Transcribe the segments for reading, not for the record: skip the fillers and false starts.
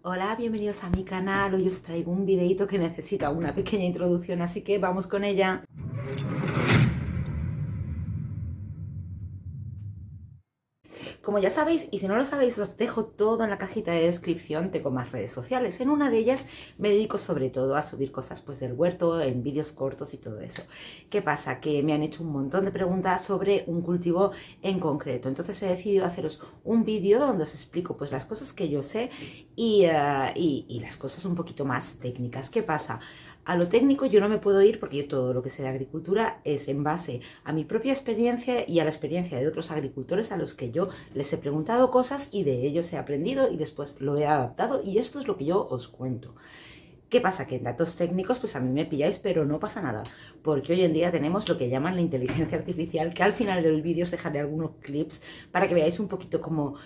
Hola, bienvenidos a mi canal. Hoy os traigo un videito que necesita una pequeña introducción, así que vamos con ella. Como ya sabéis, y si no lo sabéis, os dejo todo en la cajita de descripción. Tengo más redes sociales. En una de ellas me dedico sobre todo a subir cosas pues del huerto, en vídeos cortos y todo eso. ¿Qué pasa? Que me han hecho un montón de preguntas sobre un cultivo en concreto. Entonces he decidido haceros un vídeo donde os explico pues las cosas que yo sé y las cosas un poquito más técnicas. ¿Qué pasa? A lo técnico yo no me puedo ir porque yo todo lo que sé de agricultura es en base a mi propia experiencia y a la experiencia de otros agricultores a los que yo les he preguntado cosas y de ellos he aprendido y después lo he adaptado y esto es lo que yo os cuento. ¿Qué pasa? Que en datos técnicos pues a mí me pilláis, pero no pasa nada, porque hoy en día tenemos lo que llaman la inteligencia artificial, que al final del vídeo os dejaré algunos clips para que veáis un poquito cómo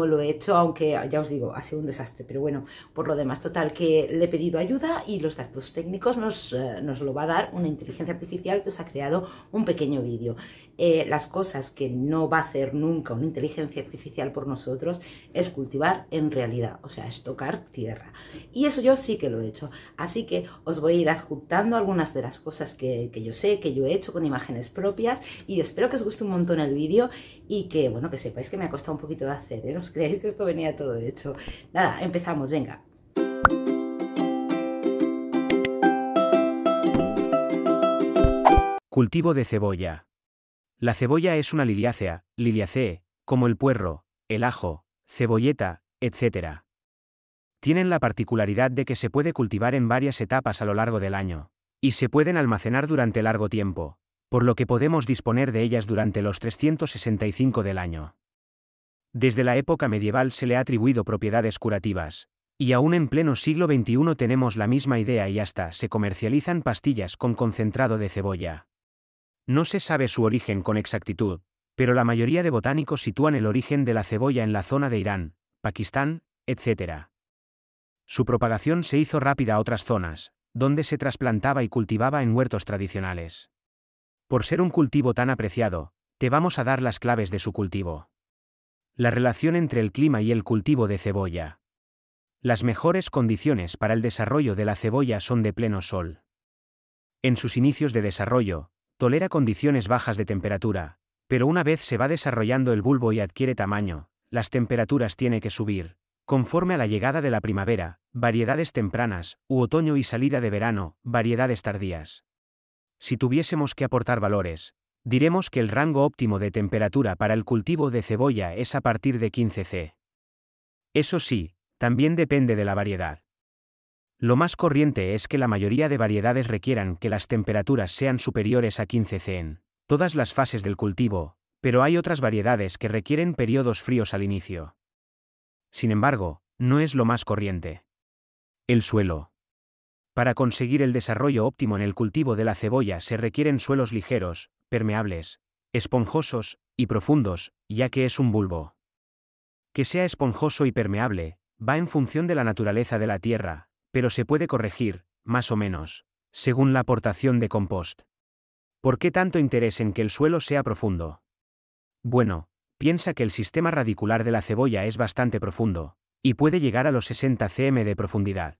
lo he hecho, aunque ya os digo, ha sido un desastre, pero bueno, por lo demás, total, que le he pedido ayuda y los datos técnicos nos lo va a dar una inteligencia artificial que os ha creado un pequeño vídeo. Las cosas que no va a hacer nunca una inteligencia artificial por nosotros es cultivar en realidad, o sea, es tocar tierra. Y eso yo sí que lo he hecho. Así que os voy a ir adjuntando algunas de las cosas que yo sé, que yo he hecho con imágenes propias y espero que os guste un montón el vídeo y que, bueno, que sepáis que me ha costado un poquito de hacer, ¿eh? No os creáis que esto venía todo hecho. Nada, empezamos, venga. Cultivo de cebolla. La cebolla es una liliacee, como el puerro, el ajo, cebolleta, etc. Tienen la particularidad de que se puede cultivar en varias etapas a lo largo del año, y se pueden almacenar durante largo tiempo, por lo que podemos disponer de ellas durante los 365 del año. Desde la época medieval se le ha atribuido propiedades curativas, y aún en pleno siglo XXI tenemos la misma idea y hasta se comercializan pastillas con concentrado de cebolla. No se sabe su origen con exactitud, pero la mayoría de botánicos sitúan el origen de la cebolla en la zona de Irán, Pakistán, etc. Su propagación se hizo rápida a otras zonas, donde se trasplantaba y cultivaba en huertos tradicionales. Por ser un cultivo tan apreciado, te vamos a dar las claves de su cultivo. La relación entre el clima y el cultivo de cebolla. Las mejores condiciones para el desarrollo de la cebolla son de pleno sol. En sus inicios de desarrollo, tolera condiciones bajas de temperatura, pero una vez se va desarrollando el bulbo y adquiere tamaño, las temperaturas tienen que subir, conforme a la llegada de la primavera, variedades tempranas, u otoño y salida de verano, variedades tardías. Si tuviésemos que aportar valores, diremos que el rango óptimo de temperatura para el cultivo de cebolla es a partir de 15 C. Eso sí, también depende de la variedad. Lo más corriente es que la mayoría de variedades requieran que las temperaturas sean superiores a 15 C en todas las fases del cultivo, pero hay otras variedades que requieren periodos fríos al inicio. Sin embargo, no es lo más corriente. El suelo. Para conseguir el desarrollo óptimo en el cultivo de la cebolla se requieren suelos ligeros, permeables, esponjosos y profundos, ya que es un bulbo. Que sea esponjoso y permeable, va en función de la naturaleza de la tierra, pero se puede corregir, más o menos, según la aportación de compost. ¿Por qué tanto interés en que el suelo sea profundo? Bueno, piensa que el sistema radicular de la cebolla es bastante profundo, y puede llegar a los 60 cm de profundidad.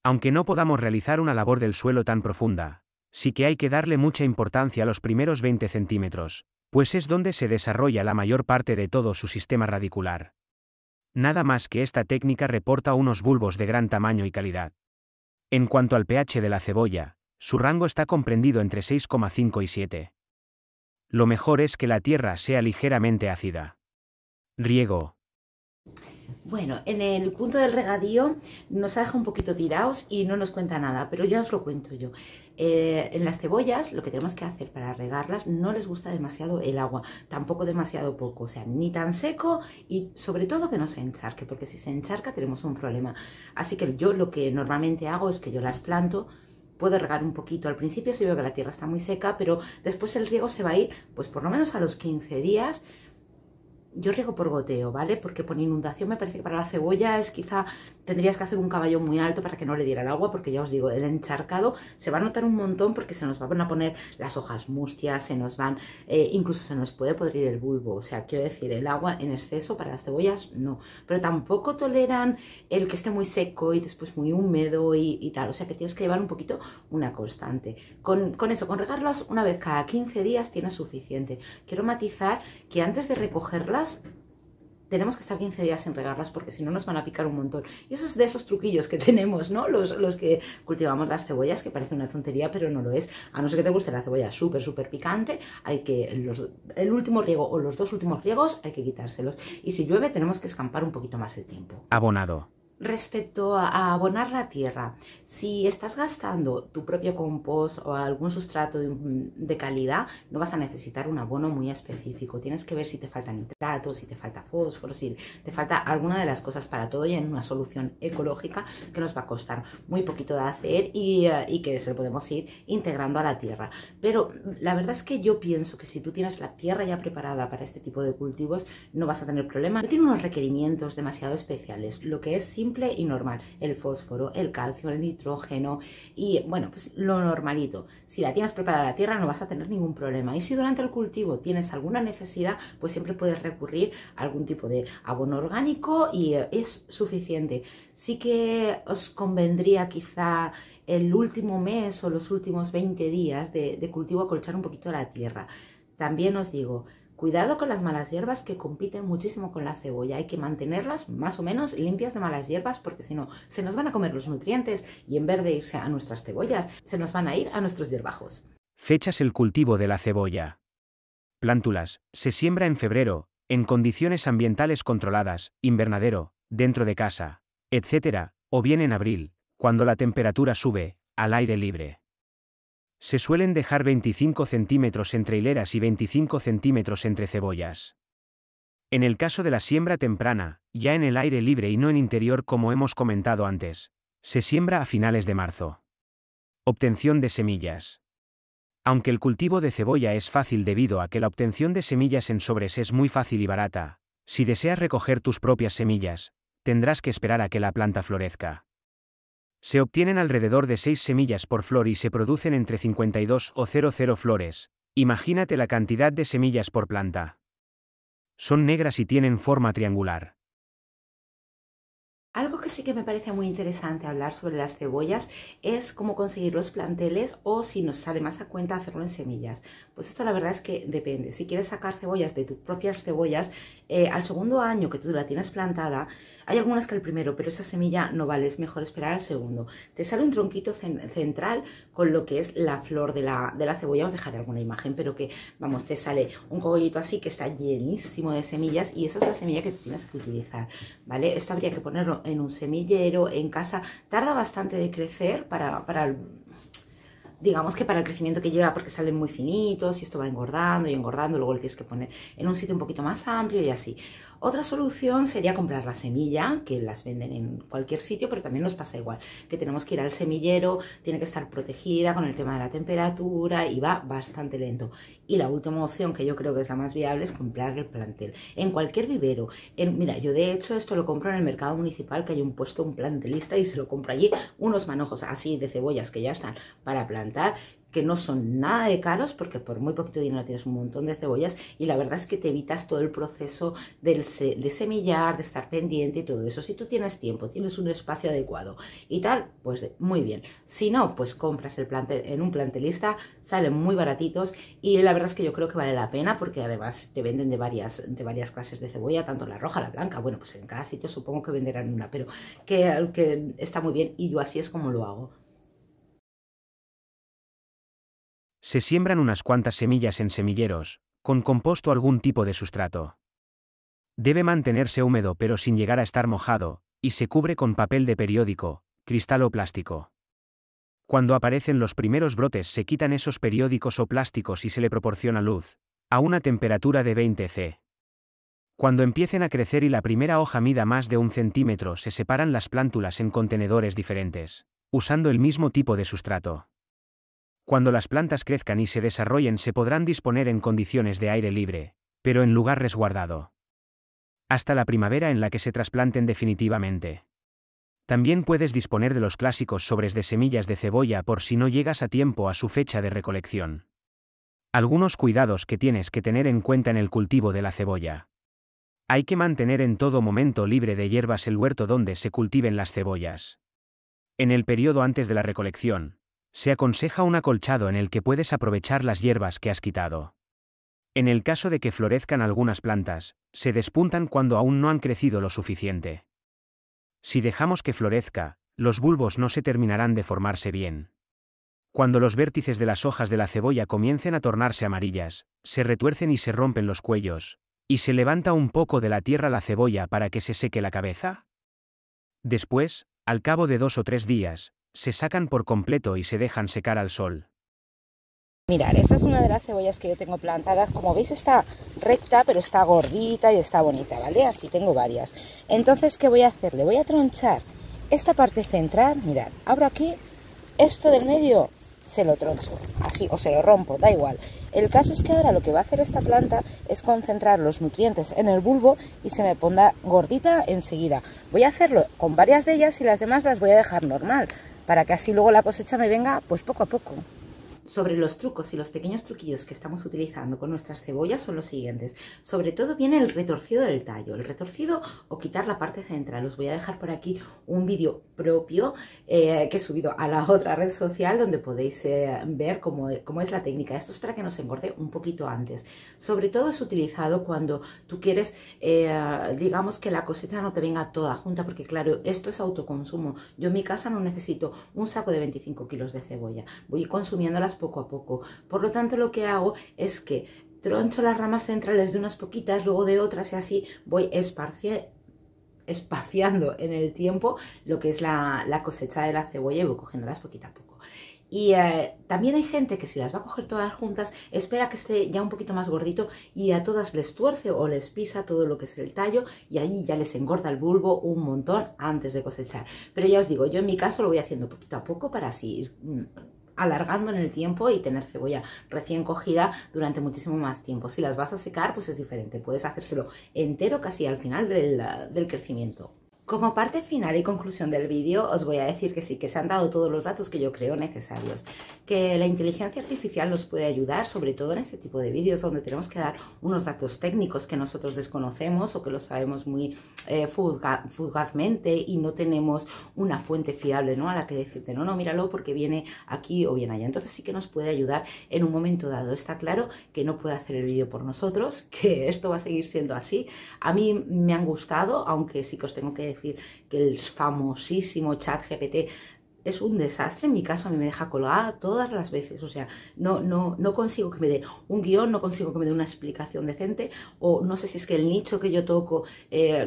Aunque no podamos realizar una labor del suelo tan profunda, sí que hay que darle mucha importancia a los primeros 20 centímetros, pues es donde se desarrolla la mayor parte de todo su sistema radicular. Nada más que esta técnica reporta unos bulbos de gran tamaño y calidad. En cuanto al pH de la cebolla, su rango está comprendido entre 6,5 y 7. Lo mejor es que la tierra sea ligeramente ácida. Riego. Bueno, en el punto del regadío nos ha dejado un poquito tirados y no nos cuenta nada, pero ya os lo cuento yo. En las cebollas lo que tenemos que hacer para regarlas, no les gusta demasiado el agua, tampoco demasiado poco, o sea, ni tan seco y sobre todo que no se encharque, porque si se encharca tenemos un problema. Así que yo lo que normalmente hago es que yo las planto. Puedo regar un poquito al principio si veo que la tierra está muy seca, pero después el riego se va a ir pues por lo menos a los 15 días. Yo riego por goteo, ¿vale? Porque por inundación me parece que para la cebolla es quizá tendrías que hacer un caballo muy alto para que no le diera el agua, porque ya os digo, el encharcado se va a notar un montón porque se nos van a poner las hojas mustias, se nos van, incluso se nos puede podrir el bulbo. O sea, quiero decir, el agua en exceso para las cebollas no, pero tampoco toleran el que esté muy seco y después muy húmedo y tal. O sea, que tienes que llevar un poquito una constante. Con eso, con regarlas una vez cada 15 días tienes suficiente. Quiero matizar que antes de recogerlas tenemos que estar 15 días sin regarlas porque si no nos van a picar un montón. Y eso es de esos truquillos que tenemos, ¿no? Los que cultivamos las cebollas, que parece una tontería, pero no lo es. A no ser que te guste la cebolla súper picante, hay que el último riego o los 2 últimos riegos hay que quitárselos. Y si llueve tenemos que escampar un poquito más el tiempo. Abonado. Respecto a abonar la tierra, si estás gastando tu propio compost o algún sustrato de calidad, no vas a necesitar un abono muy específico. Tienes que ver si te falta nitrato, si te falta fósforo, si te falta alguna de las cosas. Para todo y en una solución ecológica que nos va a costar muy poquito de hacer y que se lo podemos ir integrando a la tierra. Pero la verdad es que yo pienso que si tú tienes la tierra ya preparada para este tipo de cultivos, no vas a tener problema. No tiene unos requerimientos demasiado especiales, lo que es simple y normal, el fósforo, el calcio, el nitrógeno y bueno, pues lo normalito. Si la tienes preparada la tierra no vas a tener ningún problema, y si durante el cultivo tienes alguna necesidad, pues siempre puedes recurrir a algún tipo de abono orgánico y es suficiente. Sí que os convendría quizá el último mes o los últimos 20 días de cultivo acolchar un poquito la tierra. También os digo, cuidado con las malas hierbas que compiten muchísimo con la cebolla. Hay que mantenerlas más o menos limpias de malas hierbas porque si no, se nos van a comer los nutrientes y en vez de irse a nuestras cebollas, se nos van a ir a nuestros hierbajos. Fechas el cultivo de la cebolla. Plántulas. Se siembra en febrero, en condiciones ambientales controladas, invernadero, dentro de casa, etc., o bien en abril, cuando la temperatura sube, al aire libre. Se suelen dejar 25 centímetros entre hileras y 25 centímetros entre cebollas. En el caso de la siembra temprana, ya en el aire libre y no en interior como hemos comentado antes, se siembra a finales de marzo. Obtención de semillas. Aunque el cultivo de cebolla es fácil debido a que la obtención de semillas en sobres es muy fácil y barata, si deseas recoger tus propias semillas, tendrás que esperar a que la planta florezca. Se obtienen alrededor de 6 semillas por flor y se producen entre 52 o 00 flores. Imagínate la cantidad de semillas por planta. Son negras y tienen forma triangular. Algo que sí que me parece muy interesante hablar sobre las cebollas es cómo conseguir los planteles o si nos sale más a cuenta hacerlo en semillas. Pues esto la verdad es que depende. Si quieres sacar cebollas de tus propias cebollas, al segundo año que tú la tienes plantada, hay algunas que al primero, pero esa semilla no vale, es mejor esperar al segundo. Te sale un tronquito central con lo que es la flor de la cebolla, os dejaré alguna imagen, pero que, vamos, te sale un cogollito así que está llenísimo de semillas y esa es la semilla que tú tienes que utilizar, ¿vale? Esto habría que ponerlo en un semillero, en casa. Tarda bastante de crecer digamos que para el crecimiento que lleva, porque salen muy finitos y esto va engordando y engordando, luego lo tienes que poner en un sitio un poquito más amplio y así. Otra solución sería comprar la semilla, que las venden en cualquier sitio, pero también nos pasa igual, que tenemos que ir al semillero, tiene que estar protegida con el tema de la temperatura y va bastante lento. Y la última opción, que yo creo que es la más viable, es comprar el plantel en cualquier vivero. Mira, yo de hecho esto lo compro en el mercado municipal, que hay un puesto, un plantelista, y se lo compro allí, unos manojos así de cebollas que ya están para plantar, que no son nada de caros porque por muy poquito dinero tienes un montón de cebollas y la verdad es que te evitas todo el proceso de semillar, de estar pendiente y todo eso. Si tú tienes tiempo, tienes un espacio adecuado y tal, pues muy bien. Si no, pues compras el plantel en un plantelista, salen muy baratitos y la verdad es que yo creo que vale la pena porque además te venden de varias clases de cebolla, tanto la roja, la blanca, bueno, pues en cada sitio supongo que venderán una, pero que está muy bien y yo así es como lo hago. Se siembran unas cuantas semillas en semilleros, con compost o algún tipo de sustrato. Debe mantenerse húmedo pero sin llegar a estar mojado, y se cubre con papel de periódico, cristal o plástico. Cuando aparecen los primeros brotes se quitan esos periódicos o plásticos y se le proporciona luz, a una temperatura de 20 C. Cuando empiecen a crecer y la primera hoja mida más de 1 centímetro se separan las plántulas en contenedores diferentes, usando el mismo tipo de sustrato. Cuando las plantas crezcan y se desarrollen se podrán disponer en condiciones de aire libre, pero en lugar resguardado. Hasta la primavera en la que se trasplanten definitivamente. También puedes disponer de los clásicos sobres de semillas de cebolla por si no llegas a tiempo a su fecha de recolección. Algunos cuidados que tienes que tener en cuenta en el cultivo de la cebolla. Hay que mantener en todo momento libre de hierbas el huerto donde se cultiven las cebollas. En el periodo antes de la recolección, se aconseja un acolchado en el que puedes aprovechar las hierbas que has quitado. En el caso de que florezcan algunas plantas, se despuntan cuando aún no han crecido lo suficiente. Si dejamos que florezca, los bulbos no se terminarán de formarse bien. Cuando los vértices de las hojas de la cebolla comiencen a tornarse amarillas, se retuercen y se rompen los cuellos, y se levanta un poco de la tierra la cebolla para que se seque la cabeza. Después, al cabo de 2 o 3 días, se sacan por completo y se dejan secar al sol. Mirad, esta es una de las cebollas que yo tengo plantadas. Como veis está recta, pero está gordita y está bonita, ¿vale? Así tengo varias. Entonces, ¿qué voy a hacer? Le voy a tronchar esta parte central. Mirad, abro aquí, esto del medio se lo troncho, así, o se lo rompo, da igual. El caso es que ahora lo que va a hacer esta planta es concentrar los nutrientes en el bulbo y se me pondrá gordita enseguida. Voy a hacerlo con varias de ellas y las demás las voy a dejar normal, para que así luego la cosecha me venga pues poco a poco. Sobre los trucos y los pequeños truquillos que estamos utilizando con nuestras cebollas son los siguientes. Sobre todo viene el retorcido del tallo, el retorcido o quitar la parte central. Os voy a dejar por aquí un vídeo propio que he subido a la otra red social donde podéis ver cómo es la técnica. Esto es para que nos engorde un poquito antes. Sobre todo es utilizado cuando tú quieres, digamos que la cosecha no te venga toda junta, porque claro, esto es autoconsumo. Yo en mi casa no necesito un saco de 25 kilos de cebolla. Voy consumiéndolas poco a poco. Por lo tanto, lo que hago es que troncho las ramas centrales de unas poquitas, luego de otras y así voy espaciando en el tiempo lo que es la cosecha de la cebolla y voy cogiéndolas poquito a poco. Y también hay gente que si las va a coger todas juntas, espera que esté ya un poquito más gordito y a todas les tuerce o les pisa todo lo que es el tallo y allí ya les engorda el bulbo un montón antes de cosechar. Pero ya os digo, yo en mi caso lo voy haciendo poquito a poco para así ir alargando en el tiempo y tener cebolla recién cogida durante muchísimo más tiempo. Si las vas a secar, pues es diferente. Puedes hacérselo entero casi al final del crecimiento. Como parte final y conclusión del vídeo, os voy a decir que sí, que se han dado todos los datos que yo creo necesarios, que la inteligencia artificial nos puede ayudar, sobre todo en este tipo de vídeos donde tenemos que dar unos datos técnicos que nosotros desconocemos o que los sabemos muy fugazmente y no tenemos una fuente fiable, ¿no?, a la que decirte, no, míralo porque viene aquí o viene allá. Entonces sí que nos puede ayudar en un momento dado. Está claro que no puede hacer el vídeo por nosotros, que esto va a seguir siendo así. A mí me han gustado, aunque sí que os tengo que decir que el famosísimo ChatGPT es un desastre. En mi caso a mí me deja colgada todas las veces, o sea, no consigo que me dé un guión, no consigo que me dé una explicación decente, o no sé si es que el nicho que yo toco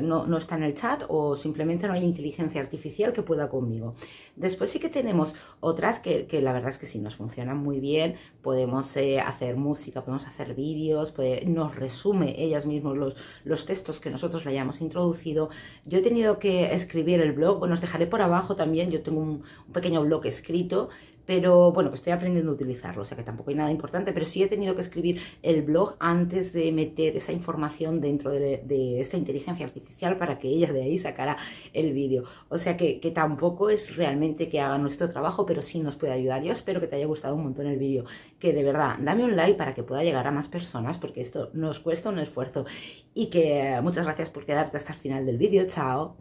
no está en el chat o simplemente no hay inteligencia artificial que pueda conmigo. Después sí que tenemos otras que la verdad es que sí nos funcionan muy bien. Podemos hacer música, podemos hacer vídeos, pues, nos resume ellas mismas los textos que nosotros le hayamos introducido. Yo he tenido que escribir el blog, bueno, os dejaré por abajo también, yo tengo un pequeño blog escrito, pero bueno, que estoy aprendiendo a utilizarlo, o sea que tampoco hay nada importante, pero sí he tenido que escribir el blog antes de meter esa información dentro de esta inteligencia artificial para que ella de ahí sacara el vídeo. O sea que tampoco es realmente que haga nuestro trabajo, pero sí nos puede ayudar. Yo espero que te haya gustado un montón el vídeo, que de verdad, dame un like para que pueda llegar a más personas, porque esto nos cuesta un esfuerzo. Y que muchas gracias por quedarte hasta el final del vídeo. Chao.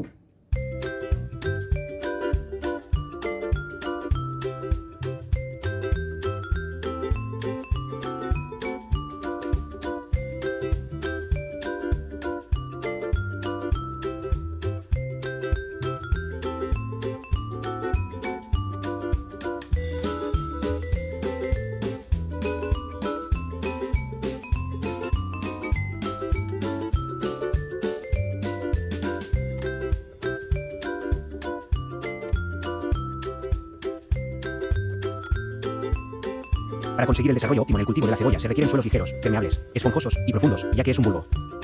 Para conseguir el desarrollo óptimo en el cultivo de la cebolla se requieren suelos ligeros, permeables, esponjosos y profundos, ya que es un bulbo.